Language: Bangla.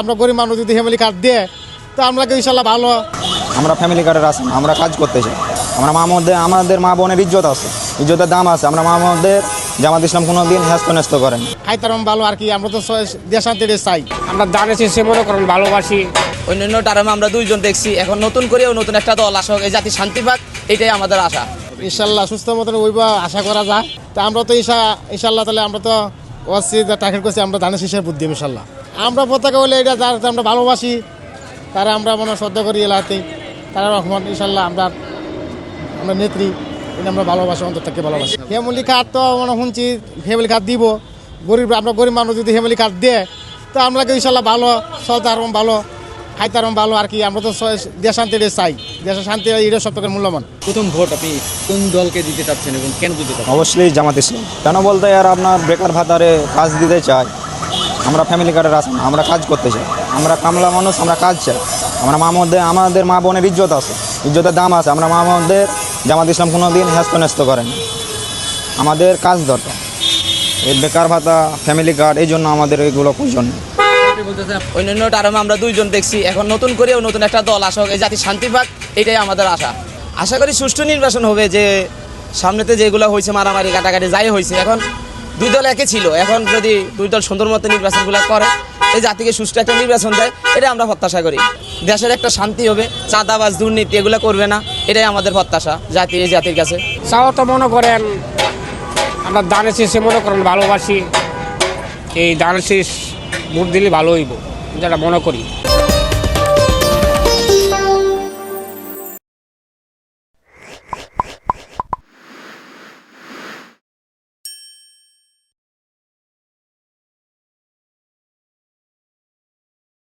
আমরা গরিব মানুষ যদি ফ্যামিলি কার্ড দিয়ে তো আমরা ইনশাল্লাহ ভালো। আমরা ফ্যামিলি কার্ডের আছি, আমরা কাজ করতে চাই। আমরা আমাদের মা বোনের ইজ্জত আছে, ইজ্জতের দাম আছে। আমরা মা বোনদের জামাত ইসলাম কোনো দিন হ্যাস্ত করেন। খাইতারাম ভালো আর কি, আমরা তো দেশ শান্তি চাই। আমরা দাঁড়ে সে মনে করেন ভালোবাসি। অন্যান্য টার্মে আমরা দুইজন দেখছি, এখন নতুন করেও নতুন একটা দল আসা হোক, এই জাতি শান্তি পাক, এটাই আমাদের আশা। ইনশাল্লাহ সুস্থ মতন ওইবা আশা করা যায়। তা আমরা তো ইনশাল্লাহ তাহলে আমরা তো টার্গেট করছি, আমরা ধানের শীষের বুদ্ধি ইনশাল্লাহ। আমরা পতাকা হলে এটা যারা আমরা ভালোবাসি, তারা আমরা মনে শ্রদ্ধা করি এলাকাতে, তারা রহমান ইনশাল্লাহ আমরা নেত্রী, এটা আমরা ভালোবাসি, অন্তর থেকে ভালোবাসি। ফ্যামিলি কার্ড তো মানে শুনছি ফ্যামিলি কার্ড দিব, আমরা গরিব মানুষ যদি ফ্যামিলি কার্ড দেয় তো আমরা ইনশাল্লাহ ভালো, চলতাম ভালো, খাইতারাম ভালো আর কি। আমরা তো দেশ শান্তি চাই, দেশের শান্তি এটা সব থেকে মূল্যবান। প্রথম ভোট আপনি কোন দলকে দিতে চাচ্ছেন এবং কেন দিতে চাচ্ছেন? অবশ্যই জামাত ইসলাম। কেন বলতে আর আপনার বেকার ভাতারে কাজ দিতে চাই। আমরা ফ্যামিলি কার্ডের আছি, আমরা কাজ করতে চাই। আমরা কামলা মানুষ, আমরা কাজ চাই। আমাদের মা বোনের ইজ্জত আছে, ইজ্জতের দাম আছে। আমরা মা বোনদের জামাত ইসলাম কোনো দিন হ্যাস্ত করেন। আমাদের কাজ দরকার, এই বেকার ভাতা, ফ্যামিলি কার্ড, এই জন্য আমাদের এগুলো প্রয়োজন। অন্যান্য টার্মে আমরা দুইজন দেখছি, এখন নতুন করেও নতুন একটা দল আসা হোক, এই জাতি শান্তি পাক, এটাই আমাদের আশা। আশা করি সুষ্ঠু নির্বাচন হবে। যে সামনেতে যেগুলো হয়েছে মারামারি কাটাকাটি যাই হয়েছে, এখন দুই দল একে ছিল, এখন যদি দুই দল সুন্দর মতো নির্বাচনগুলো করে, এই জাতিকে সুষ্ঠু একটা নির্বাচন দেয়, এটা আমরা প্রত্যাশা করি। দেশের একটা শান্তি হবে, চাঁদাবাজ দুর্নীতি এগুলো করবে না, এটাই আমাদের প্রত্যাশা জাতির কাছে। চাও তো মনে করেন আমরা দাঁড়ে সে মনে করেন ভালোবাসি। এই দাঁড়ে ভোট দিলে ভালো হইব, যেটা মনে করি।